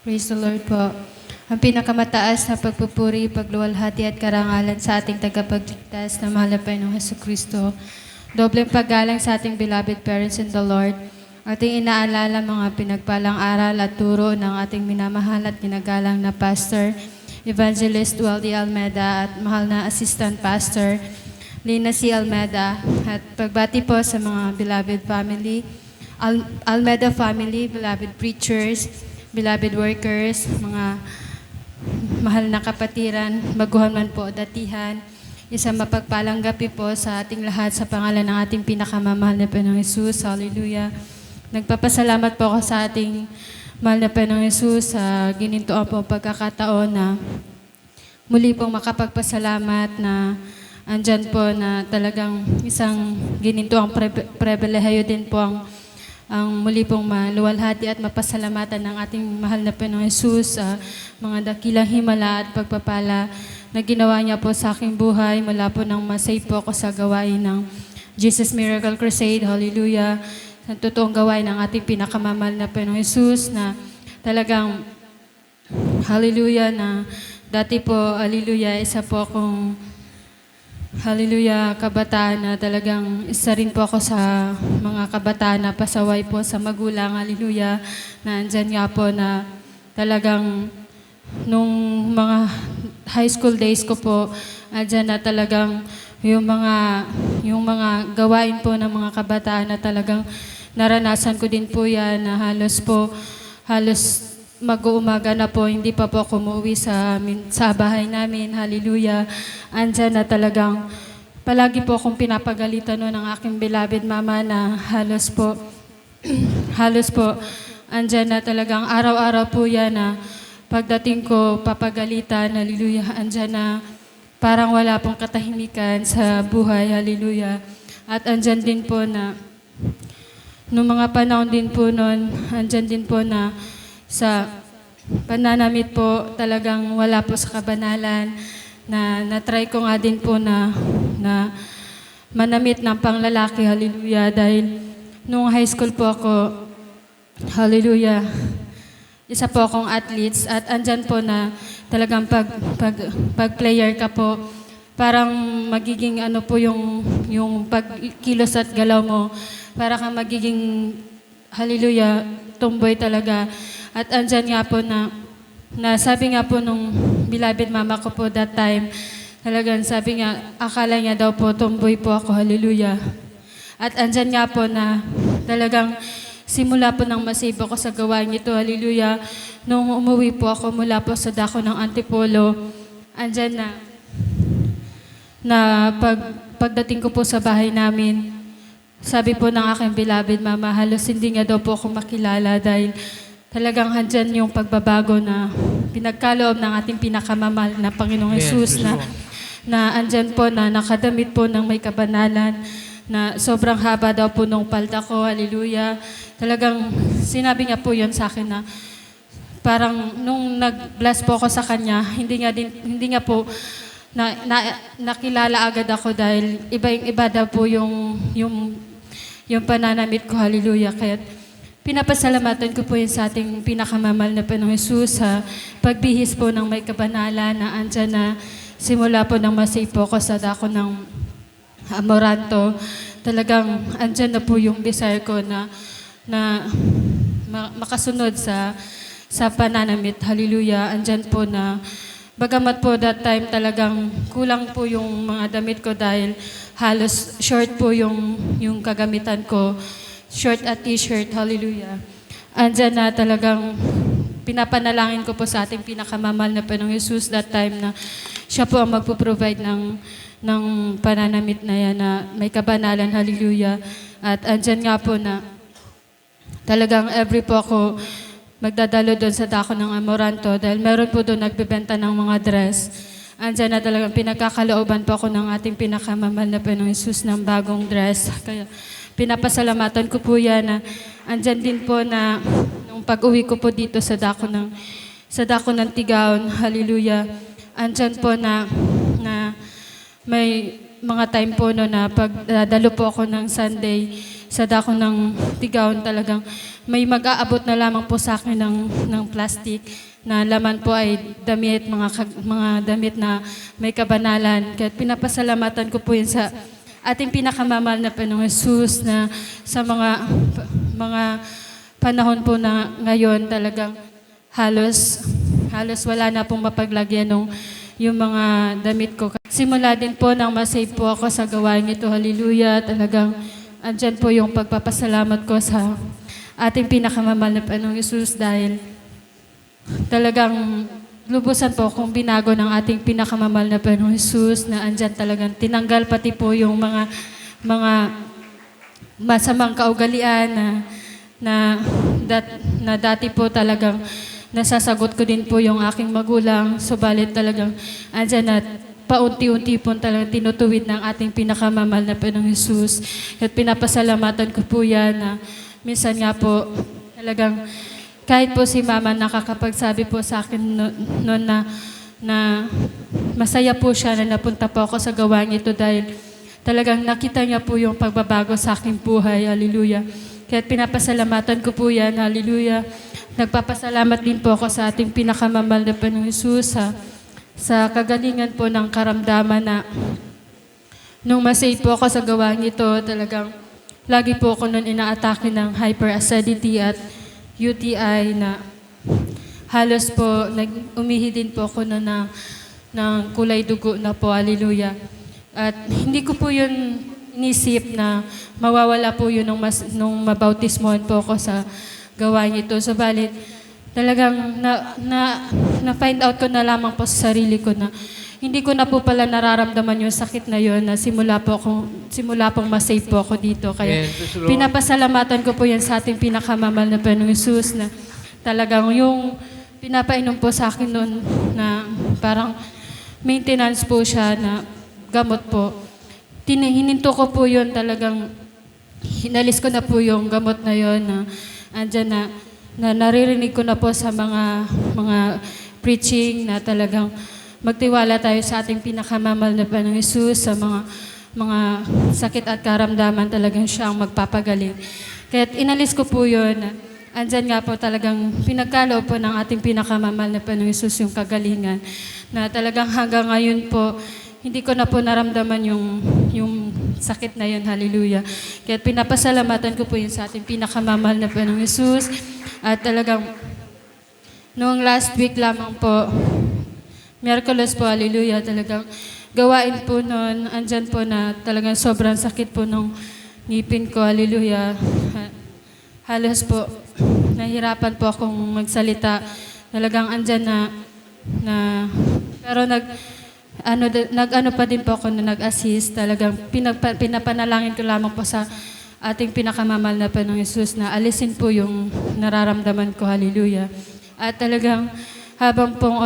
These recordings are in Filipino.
Praise the Lord po. Ang pinakamataas na pagpupuri, pagluwalhati at karangalan sa ating tagapagligtas na mahal na Panginoong Hesukristo. Dobleng paggalang sa ating beloved parents in the Lord. Ating inaalala mga pinagpalang aral at turo ng ating minamahal at ginagalang na Pastor, Evangelist Weldy Almeda at mahal na Assistant Pastor, Lina C. Almeda. At pagbati po sa mga beloved family, Almeda family, beloved preachers, beloved workers, mga mahal na kapatiran, baguhan man po, datihan, isang mapagpalang gabi po sa ating lahat sa pangalan ng ating pinakamamahal na Panginoong Hesus. Hallelujah. Nagpapasalamat po ako sa ating mahal na Panginoong Hesus sa ginintuan po pagkakataon na muli pong makapagpasalamat na andyan po na talagang isang ginintuang pribilehiyo din po ang muli pong maluwalhati at mapasalamatan ng ating mahal na Panginoong Hesus sa mga dakilang himala at pagpapala na ginawa niya po sa aking buhay mula po nang masave po ako sa gawain ng Jesus Miracle Crusade. Hallelujah. Sa totoong gawain ng ating pinakamamahal na Panginoong Hesus na talagang hallelujah na dati po, hallelujah, isa po akong hallelujah, kabataan na talagang isa rin po ako sa mga kabataan na pasaway po sa magulang, hallelujah, na andyan nga po na talagang nung mga high school days ko po, andyan na talagang yung mga gawain po ng mga kabataan na talagang naranasan ko din po yan na halos mag-uumaga na po, hindi pa po ako umuwi sa bahay namin. Hallelujah. Andyan na talagang palagi po akong pinapagalitan ng aking beloved mama na halos po, andyan na talagang araw-araw po yan na pagdating ko papagalitan. Hallelujah. Andyan na parang wala pong katahimikan sa buhay. Hallelujah. At andyan din po na, noong mga panahon din po noon, andyan din po na sa pananamit po talagang wala po sa kabanalan na na-try ko nga din po na manamit ng panglalaki, hallelujah, dahil nung high school po ako, hallelujah, isa po akong athletes at andyan po na talagang pag player ka po, parang magiging ano po yung pagkilos at galaw mo, para kang magiging, hallelujah, tomboy talaga. At andyan nga po na sabi nga po nung beloved mama ko po that time, talagang sabi nga, akala niya daw po, tomboy po ako, hallelujah. At andyan nga po na talagang simula po nang masave ako sa gawain ito, hallelujah. Nung umuwi po ako mula po sa dako ng Antipolo, andyan na pagdating ko po sa bahay namin, sabi po ng aking beloved mama, halos hindi nga daw po ako makilala dahil talagang handyan yung pagbabago na pinagkaloob ng ating pinakamamahal na Panginoong Hesus na andyan po na nakadamit po ng may kabanalan na sobrang haba daw po nung palda ko, hallelujah. Talagang sinabi nga po yun sa akin na parang nung nag-bless po ako sa kanya, hindi nga po nakilala agad ako dahil iba daw po yung pananamit ko, hallelujah. Kaya pinapasalamatan ko po yun sa ating pinakamamahal na Panginoong Hesus sa pagbihis po ng may kabanalan na andyan na simula po nang masave po ako sa dako ng Amoranto. Talagang andyan na po yung desire ko na makasunod sa pananamit. Hallelujah. Andyan po na bagamat po that time talagang kulang po yung mga damit ko dahil halos short po yung kagamitan ko. Short at t-shirt, hallelujah. Andyan na talagang pinapanalangin ko po sa ating pinakamamahal na Panginoong Hesus that time na siya po ang magpo-provide ng pananamit na yan na may kabanalan, hallelujah. At andyan nga po na talagang every po ako magdadalo doon sa dako ng Amoranto dahil meron po doon nagbebenta ng mga dress. Andyan na talagang pinagkakalooban po ako ng ating pinakamamahal na Panginoong Hesus ng bagong dress. Kaya pinapasalamatan ko po yan na andyan din po na nung pag-uwi ko po dito sa dako ng Tigaon, hallelujah. Andyan po na may mga time po no na pagdadalo po ako ng Sunday sa dako ng Tigaon talagang may mag-aabot na lamang po sa akin ng plastic na laman po ay damit, mga damit na may kabanalan. Kaya pinapasalamatan ko po yun sa ating pinakamamahal na Panginoong Hesus na sa mga panahon po na ngayon talagang halos wala na pong mapaglagyan yung mga damit ko. Simula din po nang masave po ako sa gawain ito, hallelujah, talagang andyan po yung pagpapasalamat ko sa ating pinakamamahal na Panginoong Hesus dahil talagang lubusan po kung binago ng ating pinakamamahal na Panginoong Hesus na andyan talagang tinanggal pati po yung mga masamang kaugalian na dati po talagang nasasagot ko din po yung aking magulang. Subalit talagang andyan at paunti-unti po talagang tinutuwid ng ating pinakamamahal na Panginoong Hesus. At pinapasalamatan ko po yan na minsan nga po talagang kahit po si Mama nakakapagsabi po sa akin noon na masaya po siya na napunta po ako sa gawain ito dahil talagang nakita niya po yung pagbabago sa aking buhay. Hallelujah. Kaya pinapasalamatan ko po yan. Hallelujah. Nagpapasalamat din po ako sa ating pinakamamahal na Panginoong Hesus sa kagalingan po ng karamdaman na nung masave po ako sa gawain ito, talagang lagi po ako noon inaatake ng hyperacidity at UTI na halos po umihi din po ako na ng kulay dugo na po, hallelujah. At hindi ko po yun inisip na mawawala po yun nung mabautismohan po ako sa gawain ito. Subalit, talagang na-find out ko na lamang po sa sarili ko na hindi ko na po pala nararamdaman yung sakit na yun na simula pong masave po ako dito. Kaya pinapasalamatan ko po yan sa ating pinakamamahal na Panginoong Hesus na talagang yung pinapainom po sa akin noon na parang maintenance po siya na gamot po. Hininto ko po yun talagang hinalis ko na po yung gamot na yun na andyan na naririnig ko na po sa mga preaching na talagang magtiwala tayo sa ating pinakamamahal na Panginoong Hesus sa mga sakit at karamdaman, talagang siya ang magpapagaling. Kaya inalis ko po yun. Andyan nga po talagang pinagkaloob po ng ating pinakamamahal na Panginoong Hesus yung kagalingan. Na talagang hanggang ngayon po, hindi ko na po naramdaman yung sakit na yun. Hallelujah. Kaya pinapasalamatan ko po yun sa ating pinakamamahal na Panginoong Hesus. At talagang noong last week lamang po, Miyerkules po, hallelujah, talagang gawain po noon, andyan po na talagang sobrang sakit po nung ngipin ko, hallelujah. Halos po, nahirapan po akong magsalita. Talagang andyan pero nag-ano pa din po ako na nag-assist. Talagang pinapanalangin ko lamang po sa ating pinakamamahal na Panginoong Hesus na alisin po yung nararamdaman ko, hallelujah. At talagang habang pong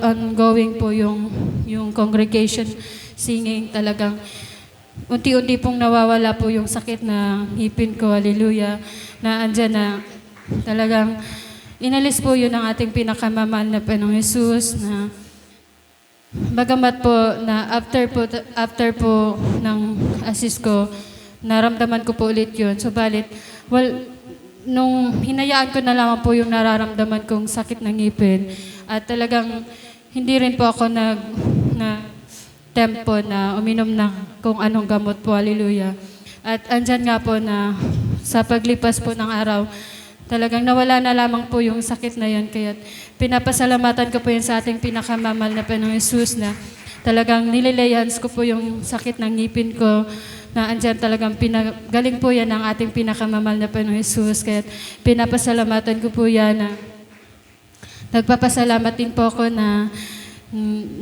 ongoing po yung congregation singing, talagang unti-unti pong nawawala po yung sakit na ngipin ko, hallelujah, na andyan na talagang inalis po yun ng ating pinakamamahal na Panginoong Hesus na bagamat po na after po ng assist ko, naramdaman ko po ulit yun. Subalit, nung hinayaan ko na lamang po yung nararamdaman kong sakit ng ngipin, at talagang hindi rin po ako na tempo na uminom ng kung anong gamot po, hallelujah. At andyan nga po na sa paglipas po ng araw, talagang nawala na lamang po yung sakit na yun. Kaya pinapasalamatan ko po yun sa ating pinakamamahal na Panginoong Hesus na talagang nililayans ko po yung sakit ng ngipin ko na andyan talagang pinagaling po yan ng ating pinakamamahal na Panginoong Hesus. Kaya pinapasalamatan ko po yan na nagpapasalamat din po ako na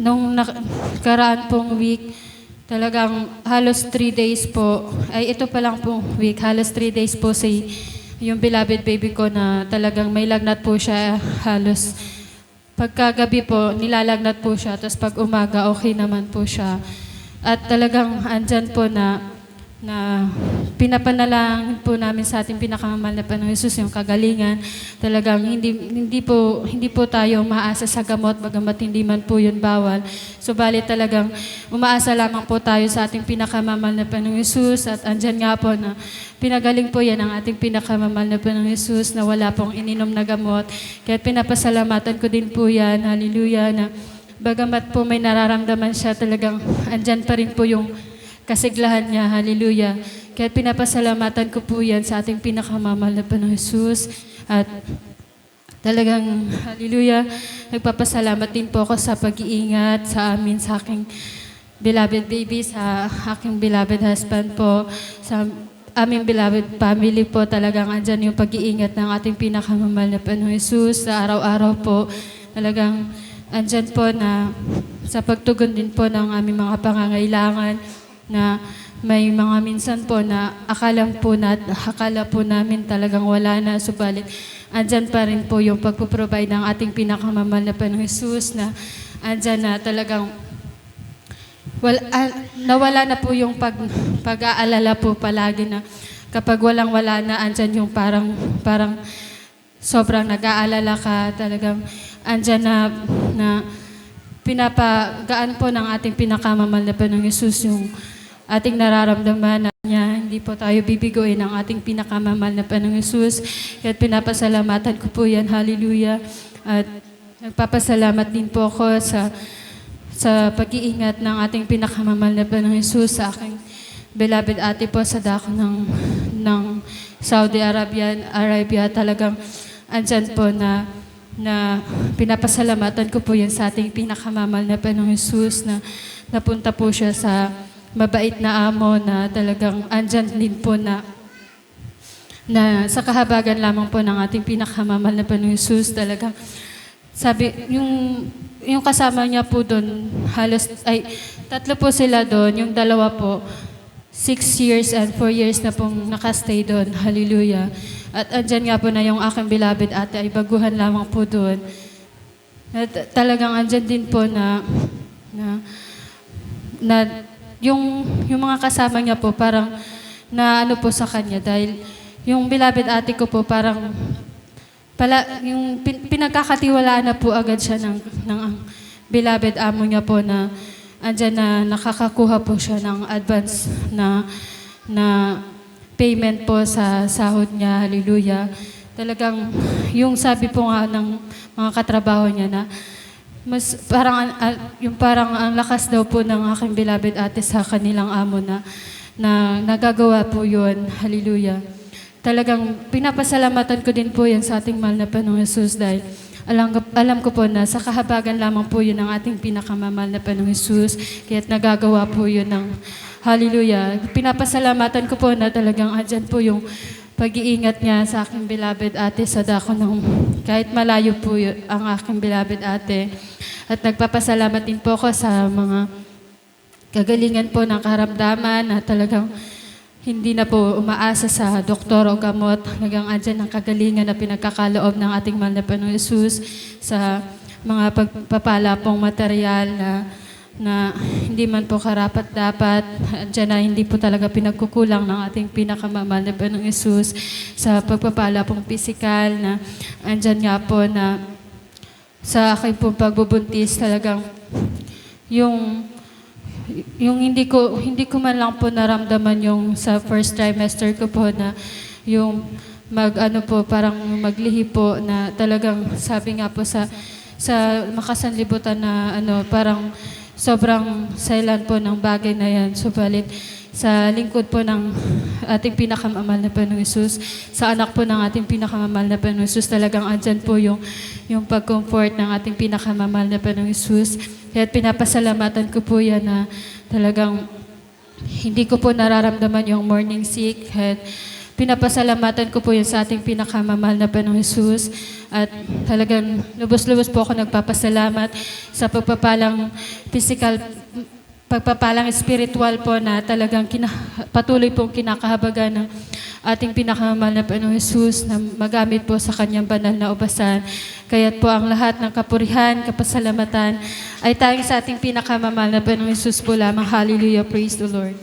nung nakaraan pong week, talagang halos 3 days po, ay ito pa lang pong week, halos 3 days po yung beloved baby ko na talagang may lagnat po siya halos. Pagkagabi po, nilalagnat po siya, tapos pag umaga, okay naman po siya. At talagang andyan po na na pinapanalangin po namin sa ating pinakamamahal na Panginoong Hesus yung kagalingan. Talagang hindi po tayo umaasa sa gamot, bagamat hindi man po yun bawal. Subalit talagang umaasa lamang po tayo sa ating pinakamamahal na Panginoong Hesus, at andyan nga po na pinagaling po yan ang ating pinakamamahal na Panginoong Hesus na wala pong ininom na gamot. Kaya pinapasalamatan ko din po yan, hallelujah, na bagamat po may nararamdaman siya, talagang andyan pa rin po yung kasiglahan niya, hallelujah. Kaya pinapasalamatan ko po yan sa ating pinakamamahal na Panginoong Hesus. At talagang, hallelujah, nagpapasalamat din po ako sa pag-iingat sa amin, sa aking beloved baby, sa aking beloved husband po, sa aming beloved family po. Talagang andyan yung pag-iingat ng ating pinakamamahal na Panginoong Hesus sa araw-araw po. Talagang andyan po na sa pagtugon din po ng aming mga pangangailangan, na may mga minsan po na akala po namin talagang wala na, subalit andyan pa rin po yung pagpo-provide ng ating pinakamamahal na Panginoong Hesus, na andyan na talagang nawala na po yung pag-aalala po palagi, na kapag walang-wala na, andyan yung parang sobrang nag-aalala ka, talagang andyan na pinapagaan po ng ating pinakamamahal na Panginoong Hesus yung ating nararamdaman na niya. Hindi po tayo bibigoin ng ating pinakamamahal na Panginoong Hesus. Kaya pinapasalamatan ko po yan, hallelujah. At nagpapasalamat din po ako sa pag-iingat ng ating pinakamamahal na Panginoong Hesus sa aking beloved ate po sa dako ng Saudi Arabia. Talagang andyan po na pinapasalamatan ko po yan sa ating pinakamamahal na Panginoong Hesus, na napunta po siya sa mabait na amo, na talagang andyan din po na sa kahabagan lamang po ng ating pinakamamahal na Panginoong Hesus. Talagang sabi, yung kasama niya po doon, tatlo po sila doon, yung dalawa po, 6 years and 4 years na pong nakastay doon, hallelujah. At andyan nga po na yung aking beloved ate ay baguhan lamang po doon. At talagang andyan din po na yung mga kasama niya po parang na ano po sa kanya, dahil yung beloved ate ko po parang yung pinagkakatiwalaan na po agad siya ng beloved amo niya po, na andyan na nakakakuha po siya ng advance na payment po sa sahod niya, hallelujah. Talagang yung sabi po nga ng mga katrabaho niya na mas parang ang lakas daw po ng aking beloved ate sa kanilang amo, na nagagawa po yun, hallelujah. Talagang pinapasalamatan ko din po yan sa ating mahal na Panginoong Hesus, dahil alam ko po na sa kahabagan lamang po yun ng ating pinakamamahal na Panginoong Hesus, kaya't nagagawa po yun ng hallelujah. Pinapasalamatan ko po na talagang andyan po yung pag-iingat niya sa aking beloved ate sa dako ng kahit malayo po ang aking beloved ate. At nagpapasalamat din po ako sa mga kagalingan po ng karamdaman, na talagang hindi na po umaasa sa doktor o gamot. Talagang andyan ang kagalingan na pinagkakaloob ng ating mahal na Panginoong Hesus sa mga pagpapala pong material na hindi man po karapat-dapat. Andyan na hindi po talaga pinagkukulang ng ating pinakamamahal na Panginoong Hesus sa pagpapala pong pisikal, na andyan nga po na sa aking pong pagbubuntis, talagang yung hindi ko man lang po naramdaman yung sa first trimester ko po, na yung parang maglihi po, na talagang sabi nga po sa makasanlibutan na parang sobrang silent po ng bagay na yan. Subalit sa lingkod po ng ating pinakamamahal na Panginoong Hesus, sa anak po ng ating pinakamamahal na Panginoong Hesus, talagang andyan po yung pag-comfort ng ating pinakamamahal na Panginoong Hesus. Kaya pinapasalamatan ko po yan na talagang hindi ko po nararamdaman yung morning sick. At pinapasalamatan ko po yan sa ating pinakamamahal na Panginoong Hesus. At talagang lubos-lubos po ako nagpapasalamat sa pagpapalang physical, pagpapalang spiritual po, na talagang patuloy pong kinakahabagan ng ating pinakamamahal na Panginoong Hesus, na magamit po sa kanyang banal na ubasan. Kaya't po ang lahat ng kapurihan, kapasalamatan ay tayong sa ating pinakamamahal na Panginoong Hesus po lamang. Hallelujah, praise the Lord.